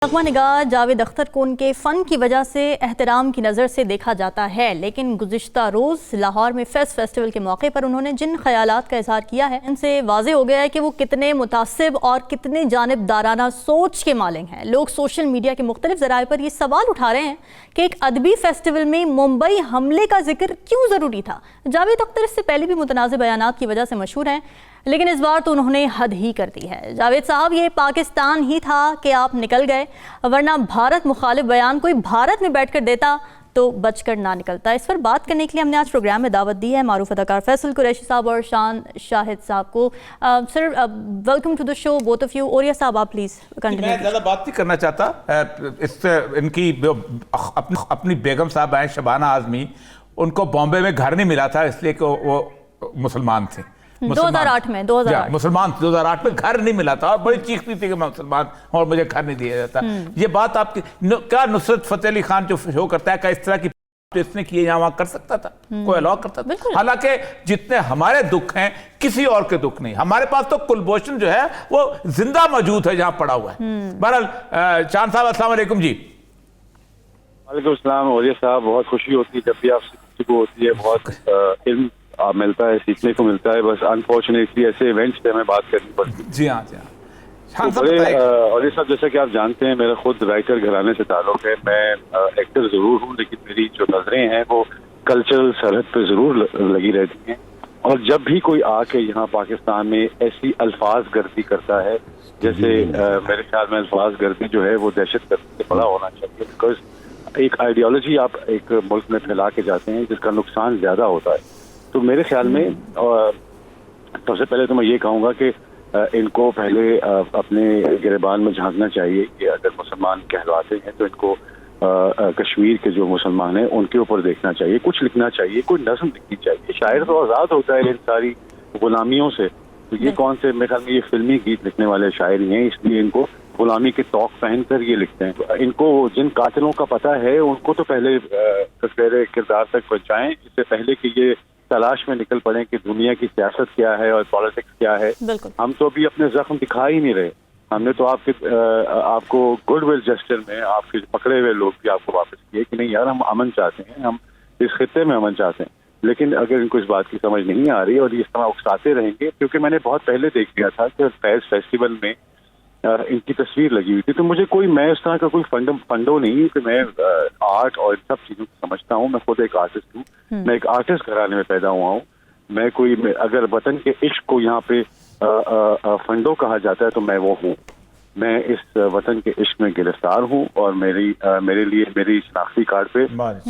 रग़मा निगाह जावेद अख्तर को उनके फ़न की वजह से एहतराम की नज़र से देखा जाता है, लेकिन गुज़िश्ता रोज़ लाहौर में फेस्टिवल के मौके पर उन्होंने जिन ख़यालात का इज़हार किया है, इनसे वाज़े हो गया है कि वो कितने मुतासिब और कितने जानिबदाराना सोच के मालिक हैं। लोग सोशल मीडिया के मुख्तलिफ ज़राए पर ये सवाल उठा रहे हैं कि एक अदबी फेस्टिवल में मुंबई हमले का जिक्र क्यों ज़रूरी था। जावेद अख्तर इससे पहले भी मुतनाज़िब बयानात की वजह से मशहूर हैं, लेकिन इस बार तो उन्होंने हद ही कर दी है। जावेद साहब, ये पाकिस्तान ही था कि आप निकल गए, वरना भारत मुखालिफ बयान कोई भारत में बैठकर देता तो बचकर ना निकलता। इस पर बात करने के लिए हमने आज प्रोग्राम में दावत दी है मारूफ अदाकार फैसल कुरैशी साहब और शान शाहिद साहब को। Sir, welcome to the show both of you. Oriya साहब, आप प्लीज़ कंटिन्यू। मैं ज़्यादा बात नहीं करना चाहता। इससे इनकी अपनी बेगम साहब हैं शबाना आज़मी, उनको बॉम्बे में घर नहीं मिला था इसलिए कि वो मुसलमान थे। 2008 में मुसलमान 2008 में घर नहीं मिला था और बड़ी चीखती थी कि मैं मुसलमान और मुझे घर नहीं दिया जाता। ये बात आपकी क्या नुसरत फतेह अली खान जो शो करता है, क्या इस तरह की इसने किए यहाँ वहां कर सकता था? कोई अलाउ करता था? हालांकि जितने हमारे दुख हैं किसी और के दुख नहीं। हमारे पास तो कुलभूषण जो है वो जिंदा मौजूद है जहां पड़ा हुआ है। बहरहाल चांद साहब, अस्सलाम वालेकुम जी। वालेकुम अस्सलाम। ओरिया साहब, बहुत खुशी होती है जब भी आपसे गुफ्तगू होती है, बहुत इल्म मिलता है, सीखने को मिलता है। बस अनफॉर्चुनेटली ऐसे इवेंट्स पे हमें बात करनी पड़ती है। जी हाँ, जी हाँ। तो और ये सब जैसा कि आप जानते हैं, मेरा खुद राइटर घराने से ताल्लुक है। मैं एक्टर जरूर हूँ, लेकिन मेरी जो नजरें हैं वो कल्चरल सरहद पे जरूर लगी रहती हैं। और जब भी कोई आके यहाँ पाकिस्तान में ऐसी अल्फाज गर्दी करता है, जैसे मेरे ख्याल में अल्फाज गर्दी जो है वो दहशत गर्दी से बड़ा होना चाहिए। बिकॉज एक आइडियोलॉजी आप एक मुल्क में फैला के जाते हैं जिसका नुकसान ज्यादा होता है। तो मेरे ख्याल में सबसे पहले तो मैं ये कहूँगा कि इनको पहले अपने गिरबान में झांकना चाहिए कि अगर मुसलमान कहलाते हैं तो इनको कश्मीर के जो मुसलमान हैं उनके ऊपर देखना चाहिए, कुछ लिखना चाहिए, कोई नज़्म लिखनी चाहिए। शायर तो आज़ाद होता है इन सारी गुलामियों से, तो ये कौन से, मेरे ख्याल में ये फिल्मी गीत लिखने वाले शायर ही हैं, इसलिए इनको गुलामी के तौक पहन कर ये लिखते हैं। इनको जिन कातिलों का पता है उनको तो पहले तस्वीर किरदार तक पहुँचाएं, इससे पहले कि ये तलाश में निकल पड़े कि दुनिया की सियासत क्या है और पॉलिटिक्स क्या है। हम तो अभी अपने जख्म दिखा ही नहीं रहे। हमने तो आपको गुडविल जेस्चर में आपके पकड़े हुए लोग भी आपको वापस किए कि नहीं यार, हम अमन चाहते हैं, हम इस खित्ते में अमन चाहते हैं। लेकिन अगर इनको इस बात की समझ नहीं आ रही और ये इस तरह उकसाते रहेंगे, क्योंकि मैंने बहुत पहले देख लिया था कि फैज फेस्टिवल में इनकी तस्वीर लगी हुई थी, तो मुझे मैं इस तरह का कोई फंडो नहीं कि मैं आर्ट और इन सब चीजों को समझता हूँ। मैं खुद एक आर्टिस्ट हूँ, मैं एक आर्टिस्ट घराने में पैदा हुआ हूँ। मैं अगर वतन के इश्क को यहाँ पे फंडो कहा जाता है तो मैं वो हूँ। मैं इस वतन के इश्क में गिरफ्तार हूँ और मेरे लिए मेरी शनाख्ती कार्ड पे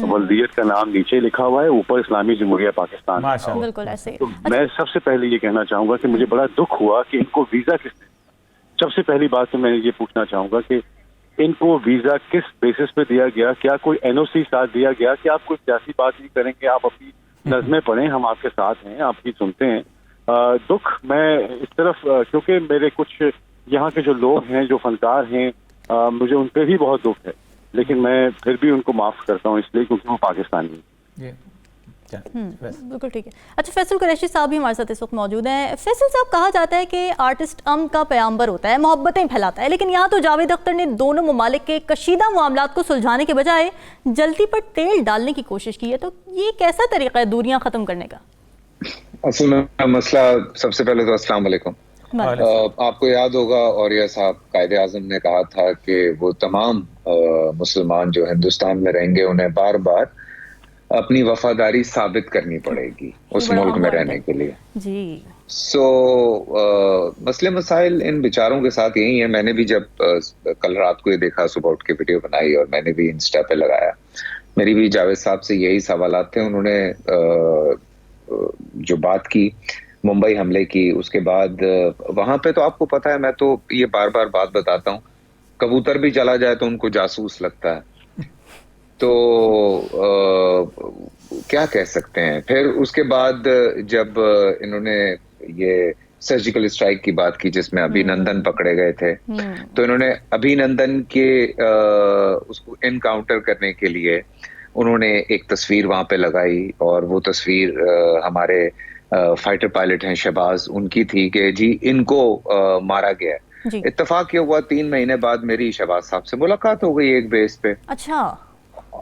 वल्दियत का नाम नीचे लिखा हुआ है, ऊपर इस्लामी जमहूरिया पाकिस्तान। बिल्कुल ऐसे। तो मैं सबसे पहले ये कहना चाहूंगा कि मुझे बड़ा दुख हुआ कि इनको वीजा किसने। सबसे पहली बात तो मैं ये पूछना चाहूंगा कि इनको वीजा किस बेसिस पे दिया गया? क्या कोई एनओसी साथ दिया गया? कि आप कोई सियासी बात नहीं करेंगे, आप अपनी नज़में पढ़ें, हम आपके साथ हैं, आपकी सुनते हैं। दुख मैं इस तरफ, क्योंकि मेरे कुछ यहाँ के जो लोग हैं, जो फनकार हैं, मुझे उन पर भी बहुत दुख है, लेकिन मैं फिर भी उनको माफ करता हूँ इसलिए क्योंकि वो पाकिस्तानी हैं। बिल्कुल ठीक है। अच्छा, फैसल कुरैशी साहब भी हमारे साथ इस वक्त मौजूद हैं। फैसल साहब, कहा जाता है कि आर्टिस्ट अमन का पैगंबर होता है, मोहब्बतें फैलाता है, लेकिन यहाँ तो जावेद अख्तर ने दोनों ममालिक के कशीदा मामलात को सुलझाने के बजाय जल्दी पर तेल डालने की कोशिश की है। तो ये कैसा तरीका है दूरियां खत्म करने का? असल में मसला, सबसे पहले तो अस्सलाम वालेकुम। आपको याद होगा औरिया साहब, कायदे आजम ने कहा था कि वो तमाम मुसलमान जो हिंदुस्तान में रहेंगे उन्हें बार बार अपनी वफादारी साबित करनी पड़ेगी उस मुल्क में रहने के लिए जी। मसले मसाइल इन बेचारों के साथ यही है। मैंने भी जब कल रात को ये देखा, सुबह उठ के वीडियो बनाई और मैंने भी इंस्टा पे लगाया, मेरी भी जावेद साहब से यही सवालात थे। उन्होंने जो बात की मुंबई हमले की, उसके बाद वहां पे तो आपको पता है, मैं तो ये बार बार बात बताता हूँ, कबूतर भी चला जाए तो उनको जासूस लगता है। तो क्या कह सकते हैं। फिर उसके बाद जब इन्होंने ये सर्जिकल स्ट्राइक की बात की जिसमें अभिनंदन पकड़े गए थे, तो इन्होंने अभिनंदन के उसको एनकाउंटर करने के लिए उन्होंने एक तस्वीर वहां पे लगाई, और वो तस्वीर हमारे फाइटर पायलट हैं शहबाज, उनकी थी कि जी इनको मारा गया है। जी। इत्तेफाक ये हुआ 3 महीने बाद मेरी शहबाज साहब से मुलाकात हो गई एक बेस पे, अच्छा।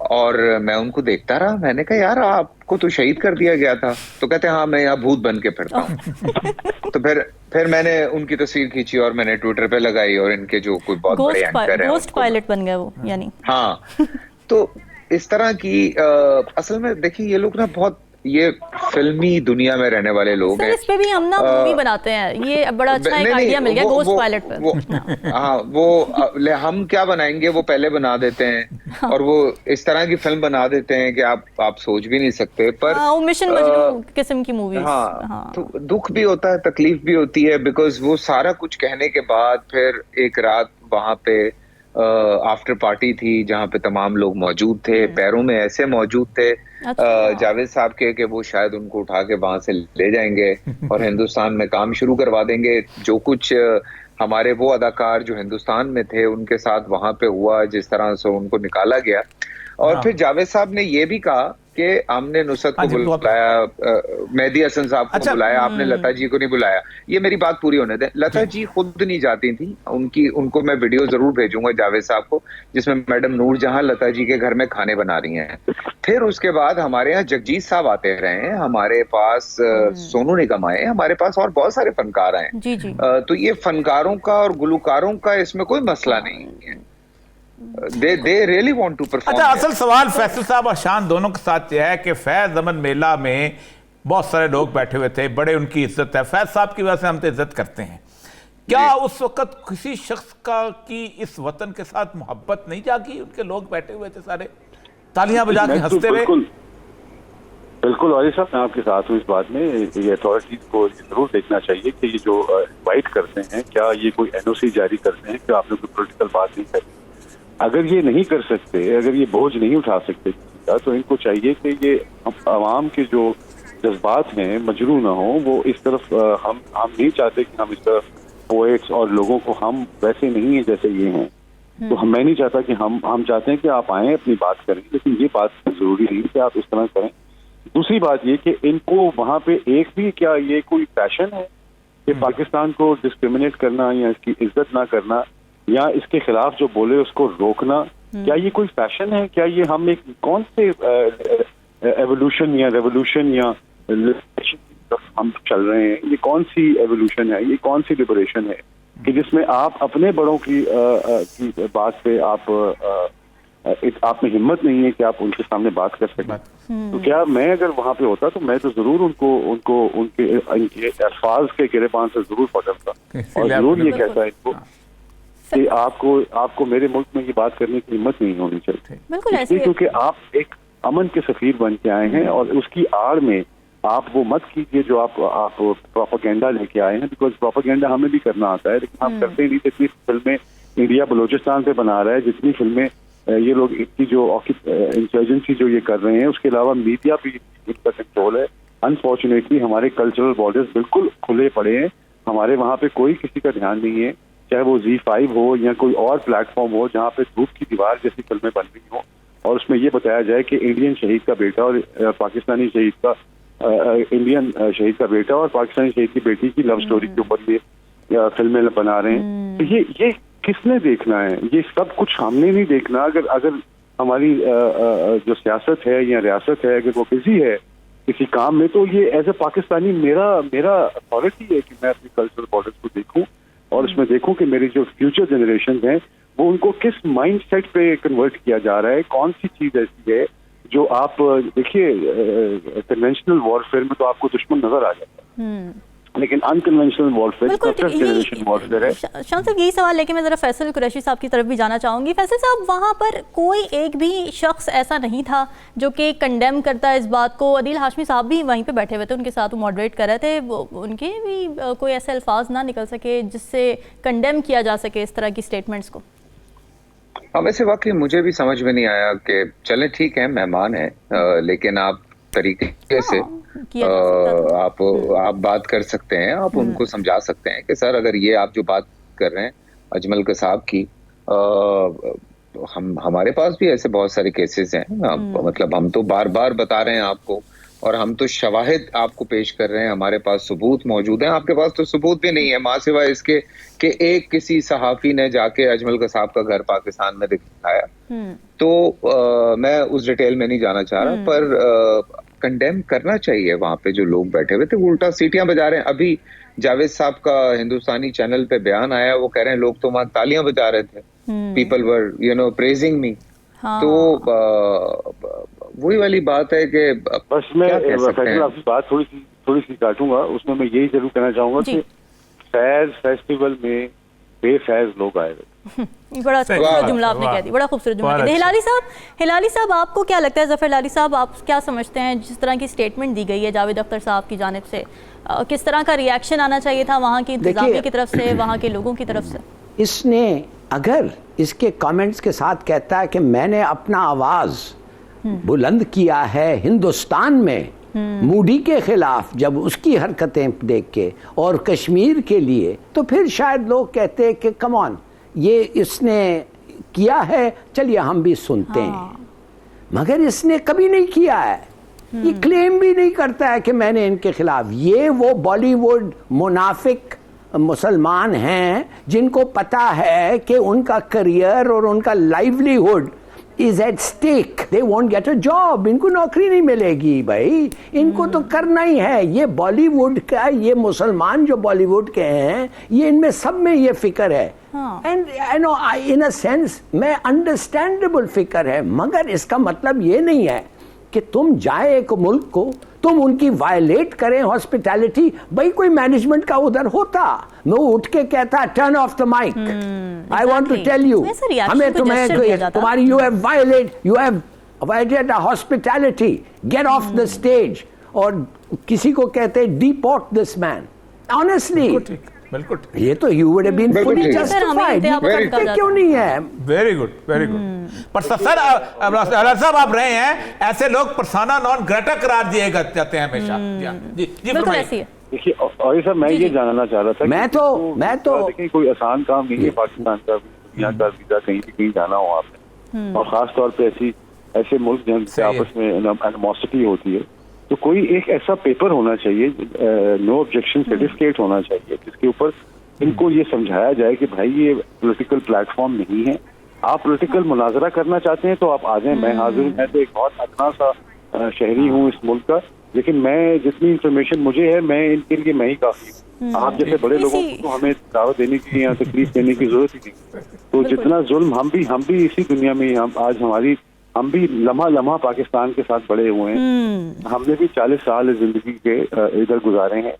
और मैं उनको देखता रहा। मैंने कहा यार आपको तो शहीद कर दिया गया था। तो कहते हाँ मैं यहाँ भूत बन के फिरता हूँ। तो फिर मैंने उनकी तस्वीर खींची और मैंने ट्विटर पे लगाई, और इनके जो कोई बहुत बड़े एंकर हैं गोस्ट पायलट बन गए वो, यानी। हाँ। तो इस तरह की असल में देखिए ये लोग ना बहुत ये फिल्मी दुनिया में रहने वाले लोग हैं। इस पे भी हम ना मूवी बनाते हैं, ये बड़ा अच्छा एक आइडिया मिल गया गोस्ट पायलट पे। हाँ हम क्या बनाएंगे वो पहले बना देते हैं, और वो इस तरह की फिल्म बना देते हैं कि आप सोच भी नहीं सकते। पर वो मिशन मजनू किस्म की मूवी। हाँ, तो दुख भी होता है, तकलीफ भी होती है, बिकॉज वो सारा कुछ कहने के बाद फिर एक रात वहां पे आफ्टर पार्टी थी जहां पे तमाम लोग मौजूद थे। पैरों में ऐसे मौजूद थे जावेद साहब के कि वो शायद उनको उठा के वहां से ले जाएंगे और हिंदुस्तान में काम शुरू करवा देंगे। जो कुछ हमारे वो अदाकार जो हिंदुस्तान में थे उनके साथ वहां पे हुआ, जिस तरह से उनको निकाला गया। और फिर जावेद साहब ने ये भी कहा कि हमने नुसरत को बुलाया, मेहदी हसन साहब को बुलाया, आपने लता जी को नहीं बुलाया। ये मेरी बात पूरी होने दें। लता जी खुद नहीं जाती थी, उनको मैं वीडियो जरूर भेजूंगा जावेद साहब को, जिसमें मैडम नूरजहां लता जी के घर में खाने बना रही हैं। फिर उसके बाद हमारे यहाँ जगजीत साहब आते रहे हैं, हमारे पास सोनू निगम आए, हमारे पास और बहुत सारे फनकार आए। जी जी। तो ये फनकारों का और गुलकारों का इसमें कोई मसला नहीं है। They really want to perform। अच्छा, असल सवाल फैसल साहब और शान दोनों के साथ यह है कि फैज अमन मेला में बहुत सारे लोग बैठे हुए थे, बड़े उनकी इज्जत है, फैज साहब की वजह से हम तो इज्जत करते हैं। क्या उस वक्त किसी शख्स का की इस वतन के साथ मोहब्बत नहीं जागी? उनके लोग बैठे हुए थे सारे, तालियां बजा के हंसते रहे। बिल्कुल वाली साहब, मैं आपके साथ हूँ इस बात में। ये अथॉरिटीज को जरूर देखना चाहिए कि ये जो इन्वाइट करते हैं, क्या ये कोई एनओसी जारी करते हैं कि आपने कोई पॉलिटिकल बात नहीं करी। अगर ये नहीं कर सकते, अगर ये बोझ नहीं उठा सकते तो इनको चाहिए कि ये आवाम के जो जज्बात हैं मजरू ना हो। वो इस तरफ हम नहीं चाहते कि हम इस तरफ पोएट्स और लोगों को, हम वैसे नहीं है जैसे ये हैं। तो मैं नहीं चाहता कि हम चाहते हैं कि आप आएँ अपनी बात करें, लेकिन ये बात जरूरी नहीं कि आप इस तरह करें। दूसरी बात ये कि इनको वहाँ पे एक भी, क्या ये कोई फैशन है कि पाकिस्तान को डिस्क्रिमिनेट करना या इसकी इज्जत ना करना या इसके खिलाफ जो बोले उसको रोकना, क्या ये कोई फैशन है? क्या ये हम एक कौन से एवोल्यूशन या रेवोल्यूशन या हम चल रहे हैं? ये कौन सी एवोल्यूशन है, ये कौन सी लिबरेशन है कि जिसमें आप अपने बड़ों की बात पे आप में हिम्मत नहीं है कि आप उनके सामने बात कर सकें? तो क्या मैं अगर वहां पे होता तो मैं तो जरूर उनको उनके अल्फाज के गिरेबान से जरूर पकड़ता और जरूर ये कहता है इनको कि आपको मेरे मुल्क में ये बात करने की हिम्मत नहीं होनी चाहिए। बिल्कुल ऐसे, क्योंकि आप एक अमन के सफीर बन के आए हैं और उसकी आड़ में आप वो मत कीजिए जो आप प्रोपेगेंडा लेके आए हैं। बिकॉज प्रोपेगेंडा हमें भी करना आता है, लेकिन हम करते नहीं। जितनी फिल्में इंडिया बलूचिस्तान पे बना रहा है, जितनी फिल्में ये लोग इतनी जो इंसर्जेंसी जो ये कर रहे हैं, उसके अलावा मीडिया भी इनका कंट्रोल है। अनफॉर्चुनेटली हमारे कल्चरल बॉर्डर्स बिल्कुल खुले पड़े हैं। हमारे वहाँ पे कोई किसी का ध्यान नहीं है, चाहे वो Z5 हो या कोई और प्लेटफॉर्म हो जहाँ पे धूप की दीवार जैसी फिल्में बन रही हो और उसमें ये बताया जाए कि इंडियन शहीद का बेटा और पाकिस्तानी शहीद का इंडियन शहीद का बेटा और पाकिस्तानी शहीद की बेटी की लव स्टोरी के ऊपर ये फिल्में बना रहे हैं। तो ये किसने देखना है? ये सब कुछ हमने नहीं देखना। अगर हमारी जो सियासत है या रियासत है, अगर वो बिजी है किसी काम में, तो ये एज ए पाकिस्तानी मेरा अथॉरिटी है कि मैं अपनी कल्चरल बॉर्डर्स को देखूं और उसमें देखूं कि मेरी जो फ्यूचर जनरेशन हैं वो उनको किस माइंड सेट पे कन्वर्ट किया जा रहा है। कौन सी चीज ऐसी है जो आप देखिए, कन्वेंशनल वॉरफेयर में तो आपको दुश्मन नजर आ जाता है, लेकिन unconventional warfare first generation warfare है। शान साहब यही सवाल लेके मैं जरा फैसल कुरैशी साहब की तरफ भी जाना चाहूंगी। फैसल साहब, वहाँ पर कोई एक भी शख्स ऐसा नहीं था जो कि कंडेम करता है इस बात को? अदील हाशमी साहब भी वहीं पे बैठे हुए थे, उनके साथ वो मॉडरेट कर रहे थे, उनके भी कोई ऐसे अल्फाज ना निकल सके जिससे कंडेम किया जा सके इस तरह की स्टेटमेंट्स को? हाँ, वैसे वाकई मुझे भी समझ में नहीं आया कि चले ठीक है मेहमान है, लेकिन आप तरीके से आप बात कर सकते हैं, आप उनको समझा सकते हैं कि सर अगर ये आप जो बात कर रहे हैं अजमल कसाब की, हमारे पास भी ऐसे बहुत सारे केसेस हैं। मतलब हम तो बार बार बता रहे हैं आपको, और हम तो शवाहिद आपको पेश कर रहे हैं, हमारे पास सबूत मौजूद हैं। आपके पास तो सबूत भी नहीं है मां सिवाय इसके कि एक किसी सहाफी ने जाके अजमल कसाब का घर पाकिस्तान में दिखाया। तो मैं उस डिटेल में नहीं जाना चाह रहा, पर कंडेम करना चाहिए वहां पे जो लोग बैठे हुए थे, वो उल्टा सीटियां बजा रहे हैं। अभी जावेद साहब का हिंदुस्तानी चैनल पे बयान आया, वो कह रहे हैं लोग तो वहां तालियां बजा रहे थे, पीपल वर प्रेजिंग मी। तो वही वाली बात है कि बस मैं आपकी बात थोड़ी सी काटूंगा, उसमें मैं यही जरूर कहना चाहूंगा कि फैज फेस्टिवल में बेफैज लोग आए हुए। बड़ा खूबसूरत जुमला आपने कह दिया, बड़ा खूबसूरत जुमला कह दिया। हिलाली साहब आपको क्या लगता है, जफर हिलाली साहब आप क्या समझते हैं, जिस तरह की स्टेटमेंट दी गई है जावेद अख्तर साहब की जानिब से, किस तरह का रिएक्शन आना चाहिए था वहाँ की इंतजामिया की तरफ से, वहाँ के लोगों की तरफ से? इसने अगर इसके कमेंट्स के साथ कहता है कि मैंने अपना आवाज बुलंद किया है हिंदुस्तान में मूडी के खिलाफ, जब उसकी हरकतें देख के, और कश्मीर के लिए, तो फिर शायद लोग कहते हैं कि कम ऑन ये इसने किया है, चलिए हम भी सुनते हैं। मगर इसने कभी नहीं किया है, ये क्लेम भी नहीं करता है कि मैंने इनके खिलाफ। ये वो बॉलीवुड मुनाफिक मुसलमान हैं जिनको पता है कि उनका करियर और उनका livelihood is at stake, they won't get a job, इनको नौकरी नहीं मिलेगी भाई, इनको तो करना ही है। ये बॉलीवुड का, ये मुसलमान जो बॉलीवुड के हैं, ये इनमें सब में ये फिक्र है, and I know in a sense में अंडरस्टैंडेबल फिक्र है। मगर इसका मतलब ये नहीं है कि तुम जाए एक मुल्क को, तुम उनकी वायलेट करें हॉस्पिटैलिटी। भाई कोई मैनेजमेंट का उधर होता, मैं उठ के कहता turn off the mic, I want to tell you, हमें तुम्हारी you have violated hospitality, get off the stage, और किसी को कहते डिपोर्ट दिस मैन। ऑनेस्टली बिल्कुल, ये तो you would have been fully justified, क्यों नहीं है? Very good, very good. पर सर साहब आप रहे हैं, ऐसे लोग पर्सोना नॉन ग्रेटा करार दिए जाते हैं हमेशा। जी फरमाइए। देखिए और सर मैं ये जानना चाह रहा था, मैं तो देखिए कोई आसान काम नहीं है पाकिस्तान का, दुनिया का वीजा कहीं भी कहीं जाना हो आपने, और खास तौर पे ऐसे मुल्क जिनसे आपस में एनिमोसिटी होती है, तो कोई एक ऐसा पेपर होना चाहिए, नो ऑब्जेक्शन सर्टिफिकेट होना चाहिए, जिसके ऊपर इनको ये समझाया जाए कि भाई ये पॉलिटिकल प्लेटफॉर्म नहीं है, आप पॉलिटिकल मुनाजरा करना चाहते हैं तो आप आ जाएं, मैं हाजिर हूं। मैं तो एक बहुत अदना सा शहरी हूँ इस मुल्क का, लेकिन मैं जितनी इंफॉर्मेशन मुझे है, मैं इनके लिए मैं ही काफी हूँ। आप जैसे बड़े लोगों को तो हमें दावत देने की या तकलीफ देने की जरूरत ही नहीं। तो जितना जुल्म हम भी इसी दुनिया में हम भी लम्हा पाकिस्तान के साथ बड़े हुए हैं, हमने भी 40 साल जिंदगी के इधर गुजारे हैं।